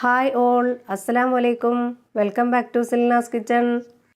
Hi all, അസ്സലാമു അലൈക്കും. Welcome back to Silnas kitchen.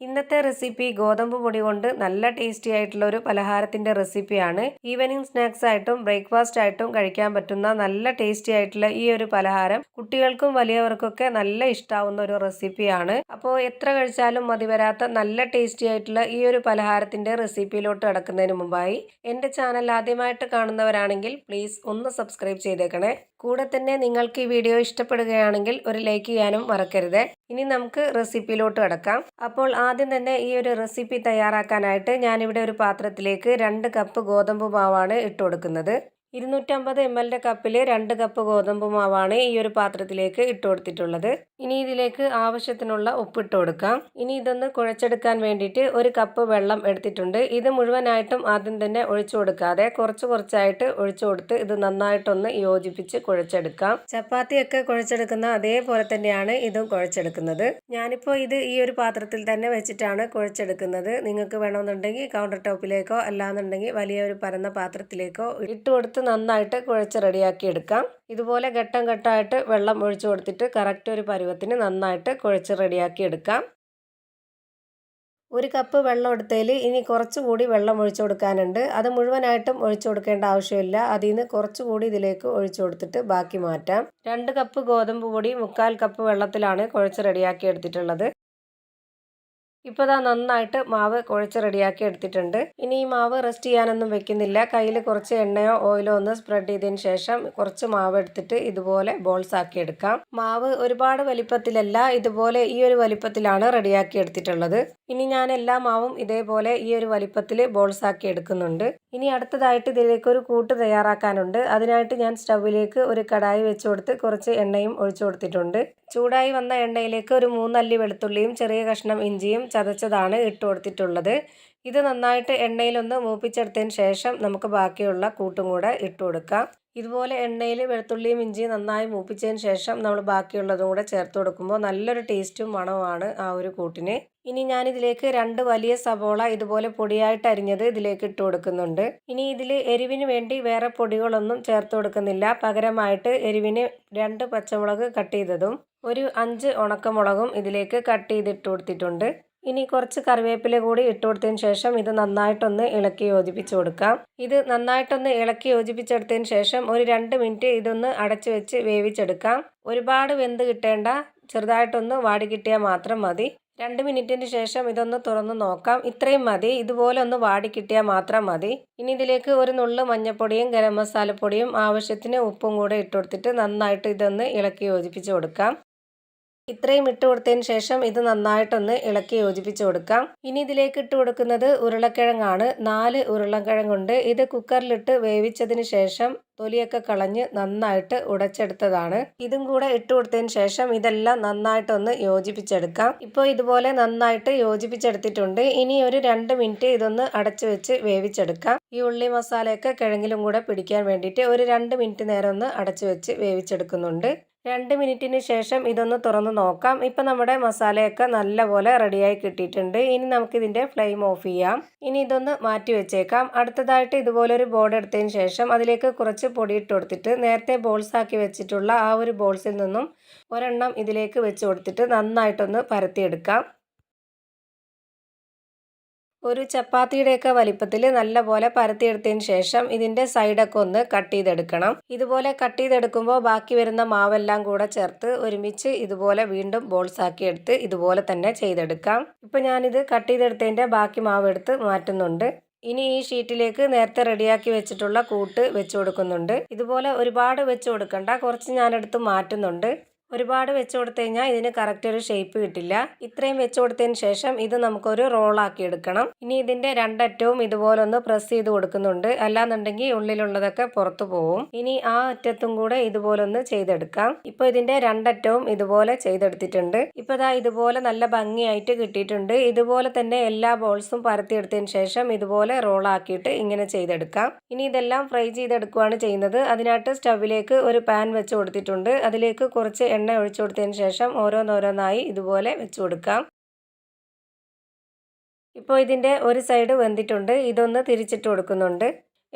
ഇന്നത്തെ റെസിപ്പി ഗോതമ്പ് പൊടി കൊണ്ട് നല്ല ടേസ്റ്റി ആയിട്ടുള്ള ഒരു പലഹാരത്തിൻ്റെ റെസിപ്പിയാണ്. ഈവനിങ് സ്നാക്സ് ആയിട്ടും ബ്രേക്ക്ഫാസ്റ്റ് ആയിട്ടും കഴിക്കാൻ പറ്റുന്ന നല്ല ടേസ്റ്റി ആയിട്ടുള്ള ഈ ഒരു പലഹാരം കുട്ടികൾക്കും വലിയവർക്കൊക്കെ നല്ല ഇഷ്ടാവുന്ന ഒരു റെസിപ്പിയാണ്. അപ്പോൾ എത്ര കഴിച്ചാലും മതി വരാത്ത നല്ല ടേസ്റ്റി ആയിട്ടുള്ള ഈ ഒരു പലഹാരത്തിൻ്റെ റെസിപ്പിയിലോട്ട് കടക്കുന്നതിന് മുമ്പായി എൻ്റെ ചാനൽ ആദ്യമായിട്ട് കാണുന്നവരാണെങ്കിൽ പ്ലീസ് ഒന്ന് സബ്സ്ക്രൈബ് ചെയ്തേക്കണേ. കൂടെ തന്നെ നിങ്ങൾക്ക് ഈ വീഡിയോ ഇഷ്ടപ്പെടുകയാണെങ്കിൽ ഒരു ലൈക്ക് ചെയ്യാനും മറക്കരുത്. ഇനി നമുക്ക് റെസിപ്പിയിലോട്ട് കടക്കാം. അപ്പോൾ ആദ്യം തന്നെ ഈ ഒരു റെസിപ്പി തയ്യാറാക്കാനായിട്ട് ഞാനിവിടെ ഒരു പാത്രത്തിലേക്ക് 2 കപ്പ് ഗോതമ്പ് മാവാണ് ഇട്ട് കൊടുക്കുന്നത്. 250 ml കപ്പിൽ 2 കപ്പ് ഗോതമ്പ് മാവാണ് ഈ ഒരു പാത്രത്തിലേക്ക് ഇട്ട് കൊടുത്തിട്ടുള്ളത്. ഇനി ഇതിലേക്ക് ആവശ്യത്തിനുള്ള ഉപ്പിട്ട് കൊടുക്കാം. ഇനി ഇതൊന്ന് കുഴച്ചെടുക്കാൻ വേണ്ടിയിട്ട് 1 കപ്പ് വെള്ളം എടുത്തിട്ടുണ്ട്. ഇത് മുഴുവനായിട്ടും ആദ്യം തന്നെ ഒഴിച്ചു കൊടുക്കാതെ കുറച്ച് കുറച്ചായിട്ട് ഒഴിച്ചു കൊടുത്ത് ഇത് നന്നായിട്ടൊന്ന് യോജിപ്പിച്ച് കുഴച്ചെടുക്കാം. ചപ്പാത്തിയൊക്കെ കുഴച്ചെടുക്കുന്ന അതേപോലെ തന്നെയാണ് ഇതും കുഴച്ചെടുക്കുന്നത്. ഞാനിപ്പോൾ ഇത് ഈ ഒരു പാത്രത്തിൽ തന്നെ വെച്ചിട്ടാണ് കുഴച്ചെടുക്കുന്നത്. നിങ്ങൾക്ക് വേണമെന്നുണ്ടെങ്കിൽ കൗണ്ടർ ടോപ്പിലേക്കോ അല്ലാന്നുണ്ടെങ്കിൽ വലിയൊരു പരന്ന പാത്രത്തിലേക്കോ ഇട്ട് കൊടുത്ത് നന്നായിട്ട് കുഴച്ച് റെഡിയാക്കി എടുക്കാം. ഇതുപോലെ ഘട്ടം ഘട്ടമായിട്ട് വെള്ളം ഒഴിച്ചു കൊടുത്തിട്ട് കറക്റ്റ് ഒരു പരുവത്തിന് നന്നായിട്ട് കുഴച്ച് റെഡിയാക്കി എടുക്കാം. 1 കപ്പ് വെള്ളം എടുത്തതിൽ ഇനി കുറച്ചുകൂടി വെള്ളം ഒഴിച്ചു കൊടുക്കാനുണ്ട്. അത് മുഴുവനായിട്ടും ഒഴിച്ചു കൊടുക്കേണ്ട ആവശ്യമില്ല. അതിൽ നിന്ന് കുറച്ചുകൂടി ഇതിലേക്ക് ഒഴിച്ചു കൊടുത്തിട്ട് ബാക്കി മാറ്റാം. 2 കപ്പ് ഗോതമ്പ് പൊടി 1/4 കപ്പ് വെള്ളത്തിലാണ് കുഴച്ച് റെഡിയാക്കി എടുത്തിട്ടുള്ളത്. ഇപ്പോൾ ദാ നന്നായിട്ട് മാവ് കുഴച്ച് റെഡിയാക്കി എടുത്തിട്ടുണ്ട്. ഇനി ഈ മാവ് റെസ്റ്റ് ചെയ്യാനൊന്നും വെക്കുന്നില്ല. കയ്യിൽ കുറച്ച് എണ്ണയോ ഓയിലോ ഒന്ന് സ്പ്രെഡ് ചെയ്തതിന് ശേഷം കുറച്ച് മാവ് എടുത്തിട്ട് ഇതുപോലെ ബോൾസ് ആക്കി എടുക്കാം. മാവ് ഒരുപാട് വലിപ്പത്തിലല്ല, ഇതുപോലെ ഈ ഒരു വലിപ്പത്തിലാണ് റെഡിയാക്കി എടുത്തിട്ടുള്ളത്. ഇനി ഞാൻ എല്ലാ മാവും ഇതേപോലെ ഈ ഒരു വലിപ്പത്തിൽ ബോൾസ് ആക്കി എടുക്കുന്നുണ്ട്. ഇനി അടുത്തതായിട്ട് ഇതിലേക്ക് ഒരു കൂട്ട് തയ്യാറാക്കാനുണ്ട്. അതിനായിട്ട് ഞാൻ സ്റ്റൗവിലേക്ക് ഒരു കടായി വെച്ച് കൊടുത്ത് കുറച്ച് എണ്ണയും ഒഴിച്ചു കൊടുത്തിട്ടുണ്ട്. ചൂടായി വന്ന എണ്ണയിലേക്ക് ഒരു 3 അല്ലി വെളുത്തുള്ളിയും ചെറിയ കഷ്ണം ഇഞ്ചിയും ചതച്ചതാണ് ഇട്ട് കൊടുത്തിട്ടുള്ളത്. ഇത് നന്നായിട്ട് എണ്ണയിലൊന്ന് മൂപ്പിച്ചെടുത്തതിന് ശേഷം നമുക്ക് ബാക്കിയുള്ള കൂട്ടും കൂടെ ഇട്ട് കൊടുക്കാം. ഇതുപോലെ എണ്ണയിൽ വെളുത്തുള്ളിയും ഇഞ്ചിയും നന്നായി മൂപ്പിച്ചതിന് ശേഷം നമ്മൾ ബാക്കിയുള്ളതും കൂടെ ചേർത്ത് കൊടുക്കുമ്പോൾ നല്ലൊരു ടേസ്റ്റും മണവുമാണ് ആ ഒരു കൂട്ടിന്. ഇനി ഞാനിതിലേക്ക് 2 വലിയ സവോള ഇതുപോലെ പൊടിയായിട്ട് അരിഞ്ഞത് ഇതിലേക്ക് ഇട്ട് കൊടുക്കുന്നുണ്ട്. ഇനി ഇതിൽ എരിവിന് വേണ്ടി വേറെ പൊടികളൊന്നും ചേർത്ത് കൊടുക്കുന്നില്ല. പകരമായിട്ട് എരിവിന് 2 പച്ചമുളക് കട്ട് ചെയ്തതും ഒരു 5 ഉണക്കമുളകും ഇതിലേക്ക് കട്ട് ചെയ്തിട്ട് കൊടുത്തിട്ടുണ്ട്. ഇനി കുറച്ച് കറിവേപ്പില കൂടി ഇട്ട് കൊടുത്തതിന് ശേഷം ഇത് നന്നായിട്ടൊന്ന് ഇളക്കി യോജിപ്പിച്ച് കൊടുക്കാം. ഇത് നന്നായിട്ടൊന്ന് ഇളക്കി യോജിപ്പിച്ചെടുത്തതിന് ശേഷം ഒരു 2 മിനിറ്റ് ഇതൊന്ന് അടച്ചു വെച്ച് വേവിച്ചെടുക്കാം. ഒരുപാട് വെന്ത് കിട്ടേണ്ട, ചെറുതായിട്ടൊന്ന് വാടി കിട്ടിയാൽ മാത്രം മതി. 2 മിനിറ്റിന് ശേഷം ഇതൊന്ന് തുറന്ന് നോക്കാം. ഇത്രയും മതി, ഇതുപോലെ ഒന്ന് വാടി കിട്ടിയാൽ മാത്രം മതി. ഇനി ഇതിലേക്ക് ഒരു നുള്ള് മഞ്ഞൾപ്പൊടിയും ഗരം മസാലപ്പൊടിയും ആവശ്യത്തിന് ഉപ്പും കൂടെ ഇട്ട് കൊടുത്തിട്ട് നന്നായിട്ട് ഇതൊന്ന് ഇളക്കി യോജിപ്പിച്ച് കൊടുക്കാം. ഇത്രയും ഇട്ട് കൊടുത്തതിന് ശേഷം ഇത് നന്നായിട്ടൊന്ന് ഇളക്കി യോജിപ്പിച്ച് കൊടുക്കാം. ഇനി ഇതിലേക്ക് ഇട്ട് കൊടുക്കുന്നത് ഉരുളക്കിഴങ്ങാണ്. 4 ഉരുളക്കിഴങ്ങുണ്ട്. ഇത് കുക്കറിലിട്ട് വേവിച്ചതിന് ശേഷം തൊലിയൊക്കെ കളഞ്ഞ് നന്നായിട്ട് ഉടച്ചെടുത്തതാണ്. ഇതും കൂടെ ഇട്ട് കൊടുത്തതിന് ശേഷം ഇതെല്ലാം നന്നായിട്ടൊന്ന് യോജിപ്പിച്ചെടുക്കാം. ഇപ്പോൾ ഇതുപോലെ നന്നായിട്ട് യോജിപ്പിച്ചെടുത്തിട്ടുണ്ട്. ഇനി ഒരു 2 മിനിറ്റ് ഇതൊന്ന് അടച്ചു വെച്ച് വേവിച്ചെടുക്കാം. ഈ ഉള്ളി മസാലയൊക്കെ കിഴങ്ങിലും കൂടെ പിടിക്കാൻ വേണ്ടിയിട്ട് ഒരു 2 മിനിറ്റ് നേരം ഒന്ന് അടച്ചു വെച്ച് വേവിച്ചെടുക്കുന്നുണ്ട്. 2 മിനിറ്റിന് ശേഷം ഇതൊന്ന് തുറന്ന് നോക്കാം. ഇപ്പം നമ്മുടെ മസാലയൊക്കെ നല്ലപോലെ റെഡിയായി കിട്ടിയിട്ടുണ്ട്. ഇനി നമുക്കിതിൻ്റെ ഫ്ലെയിം ഓഫ് ചെയ്യാം. ഇനി ഇതൊന്ന് മാറ്റി വെച്ചേക്കാം. അടുത്തതായിട്ട് ഇതുപോലൊരു ബോർഡ് എടുത്തതിന് ശേഷം അതിലേക്ക് കുറച്ച് പൊടി ഇട്ട് കൊടുത്തിട്ട് നേരത്തെ ബോൾസ് ആക്കി വെച്ചിട്ടുള്ള ആ ഒരു ബോൾസിൽ നിന്നും ഒരെണ്ണം ഇതിലേക്ക് വെച്ച് കൊടുത്തിട്ട് നന്നായിട്ടൊന്ന് പരത്തിയെടുക്കാം. ഒരു ചപ്പാത്തിയുടെയൊക്കെ വലിപ്പത്തിൽ നല്ലപോലെ പരത്തിയെടുത്തതിന് ശേഷം ഇതിൻ്റെ സൈഡൊക്കെ ഒന്ന് കട്ട് ചെയ്തെടുക്കണം. ഇതുപോലെ കട്ട് ചെയ്തെടുക്കുമ്പോൾ ബാക്കി വരുന്ന മാവെല്ലാം കൂടെ ചേർത്ത് ഒരുമിച്ച് ഇതുപോലെ വീണ്ടും ബോൾസ് ആക്കി എടുത്ത് ഇതുപോലെ തന്നെ ചെയ്തെടുക്കാം. ഇപ്പോൾ ഞാനിത് കട്ട് ചെയ്തെടുത്തതിൻ്റെ ബാക്കി മാവ് എടുത്ത് മാറ്റുന്നുണ്ട്. ഇനി ഈ ഷീറ്റിലേക്ക് നേരത്തെ റെഡിയാക്കി വെച്ചിട്ടുള്ള കൂട്ട് വെച്ച് കൊടുക്കുന്നുണ്ട്. ഇതുപോലെ ഒരുപാട് വെച്ച് കൊടുക്കണ്ട, കുറച്ച് ഞാനെടുത്ത് മാറ്റുന്നുണ്ട്. ഒരുപാട് വെച്ച് കൊടുത്തു കഴിഞ്ഞാൽ ഇതിന് കറക്റ്റ് ഒരു ഷേപ്പ് കിട്ടില്ല. ഇത്രയും വെച്ച് കൊടുത്തതിന് ശേഷം ഇത് നമുക്കൊരു റോളാക്കി എടുക്കണം. ഇനി ഇതിൻ്റെ 2 അറ്റവും ഇതുപോലെ ഒന്ന് പ്രസ് ചെയ്ത് കൊടുക്കുന്നുണ്ട്, അല്ലാന്നുണ്ടെങ്കിൽ ഉള്ളിലുള്ളതൊക്കെ പുറത്തു പോവും. ഇനി ആ അറ്റത്തും കൂടെ ഇതുപോലെ ഒന്ന് ചെയ്തെടുക്കാം. ഇപ്പോൾ ഇതിൻ്റെ 2 അറ്റവും ഇതുപോലെ ചെയ്തെടുത്തിട്ടുണ്ട്. ഇപ്പോൾ ദാ ഇതുപോലെ നല്ല ഭംഗിയായിട്ട് കിട്ടിയിട്ടുണ്ട്. ഇതുപോലെ തന്നെ എല്ലാ ബോൾസും പരത്തിയെടുത്തതിന് ശേഷം ഇതുപോലെ റോളാക്കിയിട്ട് ഇങ്ങനെ ചെയ്തെടുക്കാം. ഇനി ഇതെല്ലാം ഫ്രൈ ചെയ്തെടുക്കുകയാണ് ചെയ്യുന്നത്. അതിനായിട്ട് സ്റ്റൗവിലേക്ക് ഒരു പാൻ വെച്ച് കൊടുത്തിട്ടുണ്ട്. അതിലേക്ക് കുറച്ച് എണ്ണ ഒഴിച്ചു കൊടുത്തതിന് ശേഷം ഓരോന്നോരോന്നായി ഇതുപോലെ വെച്ച് കൊടുക്കാം. ഇപ്പോൾ ഇതിൻ്റെ ഒരു സൈഡ് വെന്തിട്ടുണ്ട്. ഇതൊന്ന് തിരിച്ചിട്ട് കൊടുക്കുന്നുണ്ട്.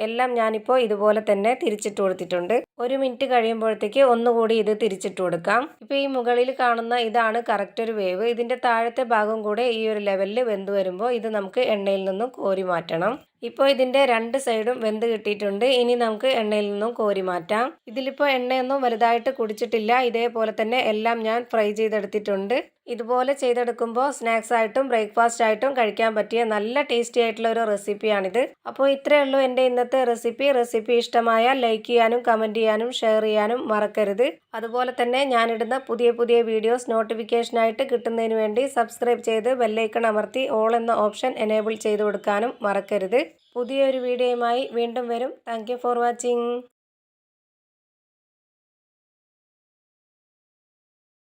എല്ലാം ഞാനിപ്പോൾ ഇതുപോലെ തന്നെ തിരിച്ചിട്ട് കൊടുത്തിട്ടുണ്ട്. 1 മിനിറ്റ് കഴിയുമ്പോഴത്തേക്ക് ഒന്നുകൂടി ഇത് തിരിച്ചിട്ട് കൊടുക്കാം. ഇപ്പോൾ ഈ മുകളിൽ കാണുന്ന ഇതാണ് കറക്റ്റ് ഒരു വേവ്. ഇതിൻ്റെ താഴത്തെ ഭാഗം കൂടെ ഈ ഒരു ലെവലിൽ വെന്ത് വരുമ്പോൾ ഇത് നമുക്ക് എണ്ണയിൽ നിന്നും കോരി മാറ്റണം. ഇപ്പോൾ ഇതിൻ്റെ 2 സൈഡും വെന്ത് കിട്ടിയിട്ടുണ്ട്. ഇനി നമുക്ക് എണ്ണയിൽ നിന്നും കോരി മാറ്റാം. ഇതിലിപ്പോൾ എണ്ണയൊന്നും വലുതായിട്ട് കുടിച്ചിട്ടില്ല. ഇതേപോലെ തന്നെ എല്ലാം ഞാൻ ഫ്രൈ ചെയ്തെടുത്തിട്ടുണ്ട്. ഇതുപോലെ ചെയ്തെടുക്കുമ്പോൾ സ്നാക്സ് ആയിട്ടും ബ്രേക്ക്ഫാസ്റ്റ് ആയിട്ടും കഴിക്കാൻ പറ്റിയ നല്ല ടേസ്റ്റി ആയിട്ടുള്ള ഒരു റെസിപ്പിയാണിത്. അപ്പോൾ ഇത്രയേ ഉള്ളൂ എൻ്റെ ഇന്നത്തെ റെസിപ്പി. റെസിപ്പി ഇഷ്ടമായാൽ ലൈക്ക് ചെയ്യാനും കമൻറ്റ് ചെയ്യാനും ഷെയർ ചെയ്യാനും മറക്കരുത്. അതുപോലെ തന്നെ ഞാനിടുന്ന പുതിയ പുതിയ വീഡിയോസ് നോട്ടിഫിക്കേഷനായിട്ട് കിട്ടുന്നതിന് വേണ്ടി സബ്സ്ക്രൈബ് ചെയ്ത് ബെല്ലൈക്കൺ അമർത്തി ഓൾ എന്ന ഓപ്ഷൻ എനേബിൾ ചെയ്ത് കൊടുക്കാനും മറക്കരുത്. പുതിയൊരു വീഡിയോയുമായി വീണ്ടും വരും. Thank you for watching.